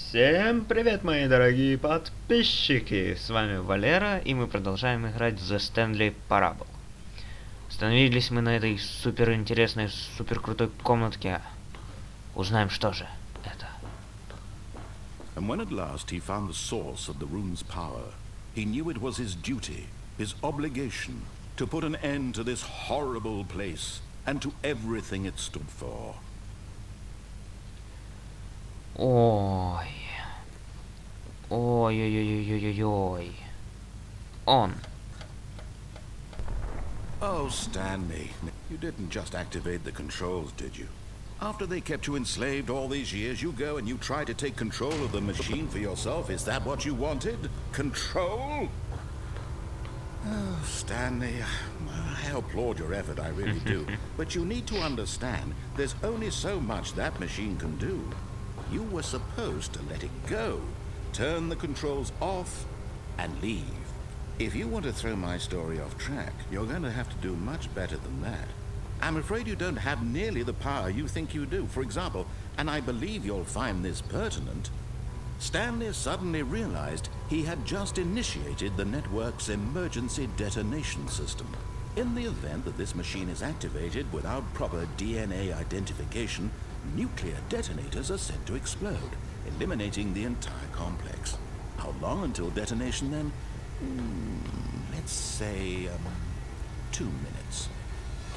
Всем привет, мои дорогие подписчики! С вами Валера, и мы продолжаем играть в The Stanle Parable. Остановились мы на этой супер интересной, супер крутой комнатке. Узнаем, что же это. And when at last he found the source of the rune's power, he knew it was his duty, his obligation, to put an end to this horrible place and to everything it stood for. Ой. Ой-ой-ой-ой-ой-ой. Он. Oh, Stanley, you didn't just activate the controls, did you? After they kept you enslaved all these years, you go and you try to take control of the machine for yourself. Is that what you wanted? Control? Oh, Stanley, I applaud your effort, I really do. But you need to understand, there's only so much that machine can do. You were supposed to let it go, turn the controls off, and leave. If you want to throw my story off track, you're going to have to do much better than that. I'm afraid you don't have nearly the power you think you do. For example, and I believe you'll find this pertinent, Stanley suddenly realized he had just initiated the network's emergency detonation system. In the event that this machine is activated without proper DNA identification, nuclear detonators are said to explode, eliminating the entire complex. How long until detonation then? Let's say 2 minutes.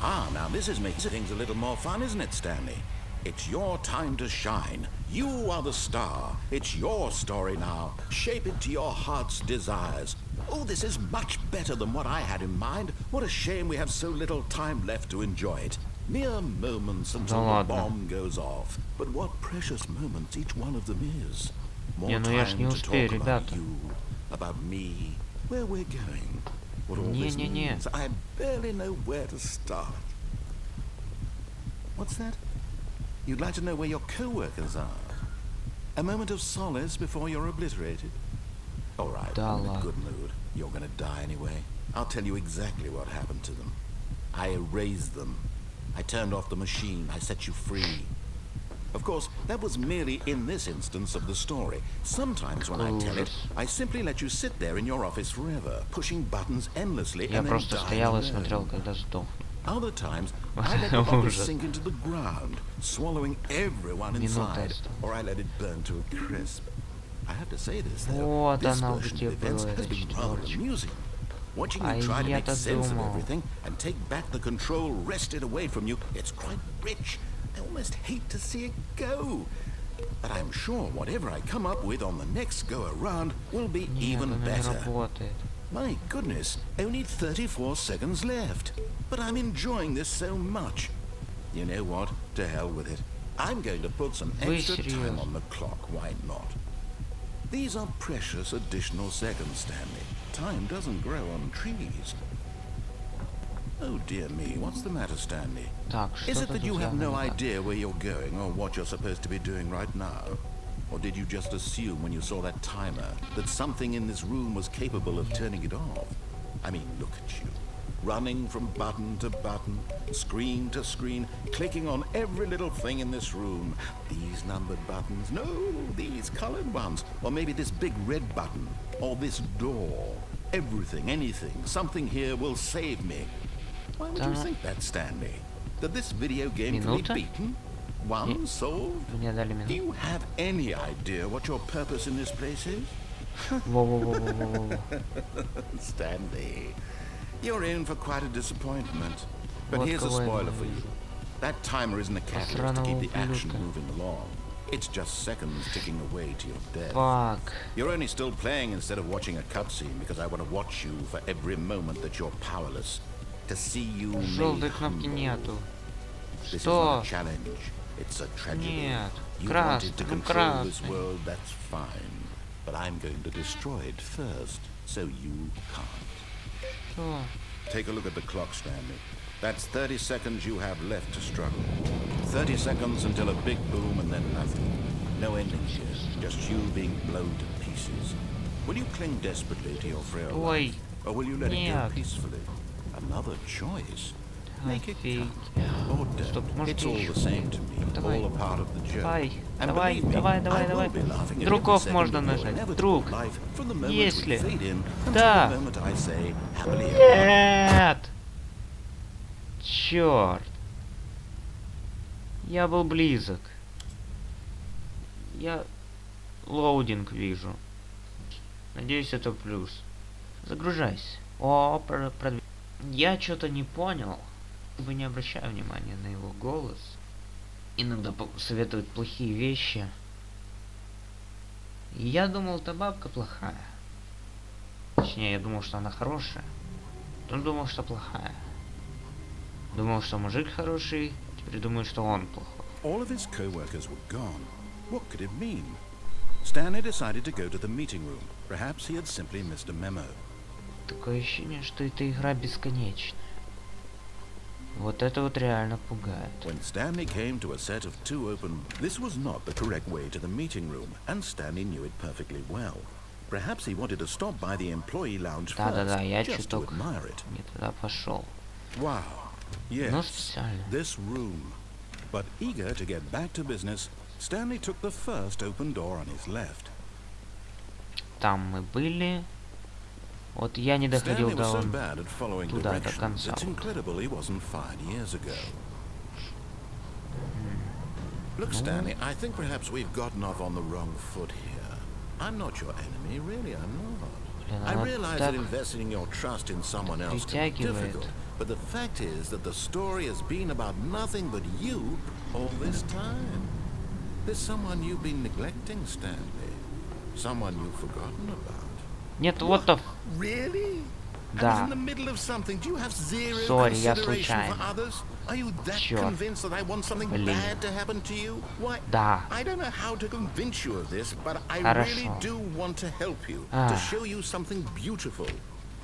Ah, now this is making things a little more fun, isn't it, Stanley? It's your time to shine. You are the star. It's your story now. Shape it to your heart's desires. Oh, this is much better than what I had in mind. What a shame we have so little time left to enjoy it. Mere moments until the bomb goes off. But what precious moments each one of them is. More time to talk about you, about me, where we're going, what all this means. I barely know where to start. What's that? You'd like to know where your co-workers are? A moment of solace before you're obliterated? All right, I'm in a good mood. You're gonna die anyway. I'll tell you exactly what happened to them. I erased them. I turned off the machine. I set you free. Of course, that was merely in this instance of the story. Sometimes when I tell it, I simply let you sit there in your office forever, pushing buttons endlessly and then dying. Other times, I let the office sink into the ground, swallowing everyone inside, or I let it burn to a crisp. I have to say this, though, this version of events has been rather amusing. Watching you try to make sense of everything and take back the control wrested away from you, it's quite rich. I almost hate to see it go. But I'm sure whatever I come up with on the next go-around will be even better. My goodness, only 34 seconds left. But I'm enjoying this so much. You know what? To hell with it. I'm going to put some extra time on the clock, why not? These are precious additional seconds, Stanley. Time doesn't grow on trees. Oh dear me, what's the matter, Stanley? Is it that you have no idea where you're going or what you're supposed to be doing right now? Or did you just assume when you saw that timer that something in this room was capable of turning it off? I mean, look at you. Running from button to button, screen to screen, clicking on every little thing in this room. These numbered buttons, no, these colored ones. Or maybe this big red button, or this door. Everything, anything, something here will save me. Why would you think that, Stanley? That this video game can be beaten? One solved? Do you have any idea what your purpose in this place is? Stanley, you're in for quite a disappointment. But here's a spoiler for you. That timer isn't a catalyst to keep the action moving along. It's just seconds ticking away to your death. You're only still playing instead of watching a cutscene because I want to watch you for every moment that you're powerless. To see you made humble. This is not a challenge. It's a tragedy. You wanted to control this world, that's fine. But I'm going to destroy it first, so you can't. Take a look at the clock, Stanley. That's 30 seconds you have left to struggle. 30 seconds until a big boom and then nothing. No ending here, just you being blown to pieces. Will you cling desperately to your frail life, or will you let it go peacefully? Another choice. Make it Офигеть. or don't. Стоп, может It's all еще? the same to me. Давай. All a part of the joke. Давай, And давай, believe me, давай, I давай, will давай. be laughing at Другов every second можно of your нажать. inevitable Друг. life from the moment we Если. fade in until Да. the moment I say happily ever Нет! Черт! Я был близок. Я лоудинг вижу. Надеюсь, это плюс. Загружайся. О, я что-то не понял. Вы не обращаю внимания на его голос. Иногда советуют плохие вещи. И я думал, та бабка плохая. Точнее, я думал, что она хорошая. Он думал, что плохая. Думал, что мужик хороший, теперь думаю, что он плохой. all of his co-workers were gone. What could it mean? Stanley decided to go to the meeting room. Perhaps he had simply missed a memo. Такое ощущение, что эта игра бесконечная. Вот это вот реально пугает. When Stanley came to a set of two open... This was not the correct way to the meeting room, and Stanley knew it perfectly well. Perhaps he wanted to stop by the employee lounge Да-да-да, я first, just to чуток admire it. не туда пошел. Wow. Но Yes, специально. this room. But eager to get back to business, Stanley took the first open door on his left. Там мы были. Вот я не доходил Stanley до was so bad at following туда, до directions, конца. it's incredible he wasn't fired years ago. Look, Stanley, I think perhaps we've gotten off on the wrong foot here. I'm not your enemy, really, I'm not. Блин, I она realize так that investing your trust in someone else can be притягивает. difficult, but the fact is that the story has been about nothing but you all this time. There's someone you've been neglecting, Stanley. Someone you've forgotten about. Нет, вот то. Really? I was Да. in the middle of something. Do you have zero Sorry, я consideration for случайно. others? Are you that Чёрт. convinced that I want something Блин. bad to happen to you? Why? Да. I don't know how to convince you of this, but I really Хорошо. do want to help you, to А. show you something beautiful.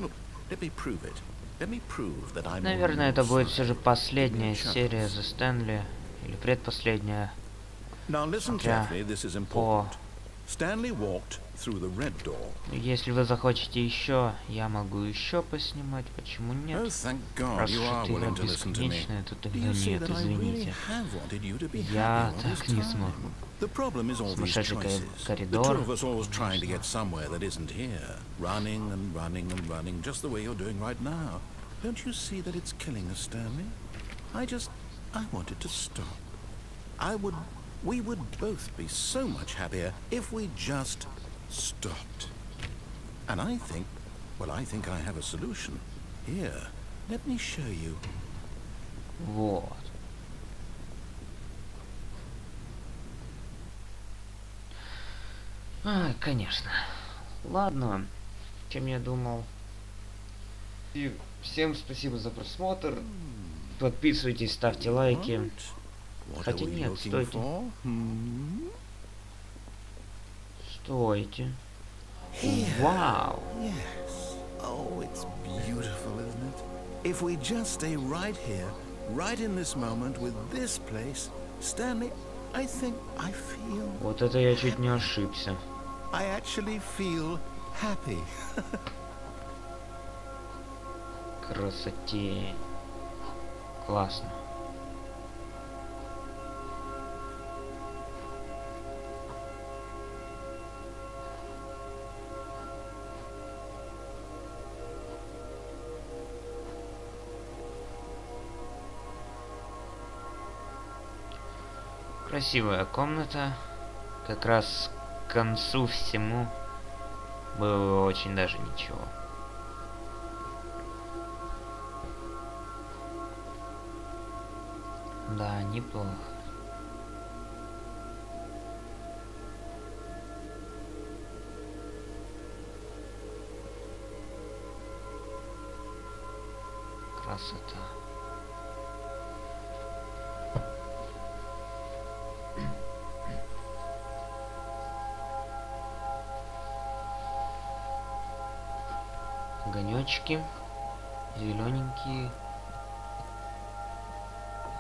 Look, let me prove it. Let me prove that I'm Наверное, on это your будет side. все же последняя Give me a серия chance. за Стэнли. Или предпоследняя. Now listen Смотря carefully, this is по... important. Stanley walked through the red door. Если вы захотите еще, я могу еще поснимать. Почему Oh, нет? thank God Раз you уж are эта игра willing to listen to me. бесконечная, то Do тогда you see нет, that I really извините. have wanted you to be Я happy all так this не time? смогу. The problem is all these Сумасшедший choices. The коридор. two of us always trying to get somewhere that isn't here. Running and running and running, just the way you're doing right now. Don't you see that it's killing us, Stanley? I wanted to stop. We would both be so much happier if we just stopped. And I think I have a solution. Here, let me show you. Вот. А, конечно. Ладно, чем я думал. И всем спасибо за просмотр. Подписывайтесь, ставьте лайки. What Хотя are we нет, looking стойте. for? Стойте. Вау. Yes. Oh, it's beautiful, isn't it? If we just stay right here, right in this moment with this place, Stanley, I think I feel... Вот это я чуть не ошибся. I actually feel happy. Красоте. Классно. Красивая комната. Как раз к концу всему было очень даже ничего. Да, неплохо. Красота. Огонечки. Зелененькие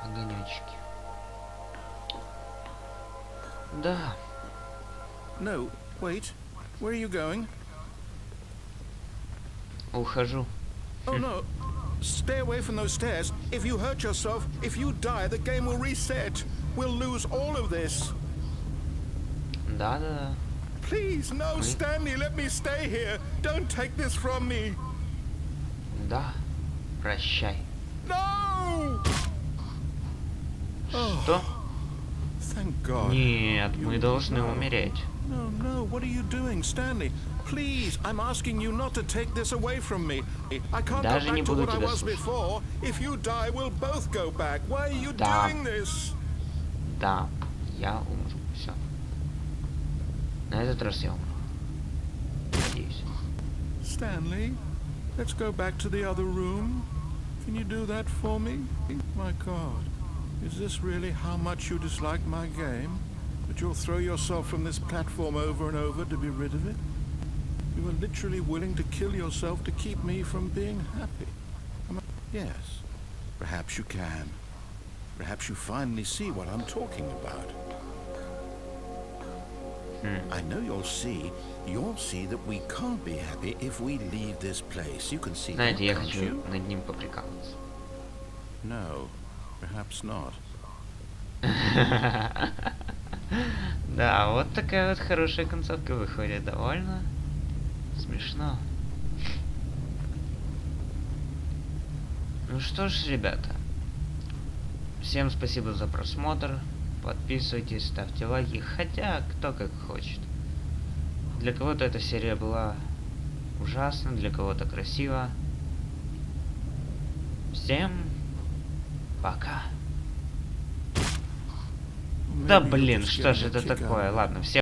огонечки. Да. No, wait. Where are you going? Ухожу. Oh, no. Stay away from those stairs. If you hurt yourself, if you die, the game will reset. We'll lose all of this. Да-да-да. Please, no, Stanley, let me stay here. Don't take this from me. Да. Прощай. No! Что? Thank God. Нет, мы должны умереть. No, no, what are you doing, Stanley? Please, I'm asking you not to take this away from me. I can't go Даже не back to буду what I тебя was слушать. before. If you die, we'll both go back. Why are you Да. doing this? Да, я умру. Все. На этот раз я умру. Надеюсь. Stanley, let's go back to the other room. Can you do that for me? My God, is this really how much you dislike my game? That you'll throw yourself from this platform over and over to be rid of it? You are literally willing to kill yourself to keep me from being happy. Yes, perhaps you can. Perhaps you finally see what I'm talking about. I know you'll see that we can't be happy if we leave this place. You can see that, Знаете, я can't хочу you? над ним поприкалываться. No, perhaps not. Да, вот такая вот хорошая концовка выходит. Довольно смешно. Ну что ж, ребята. Всем спасибо за просмотр. Подписывайтесь, ставьте лайки. Хотя, кто как хочет. Для кого-то эта серия была ужасна, для кого-то красиво. Всем пока. Да блин, что ж это такое? Ладно, всем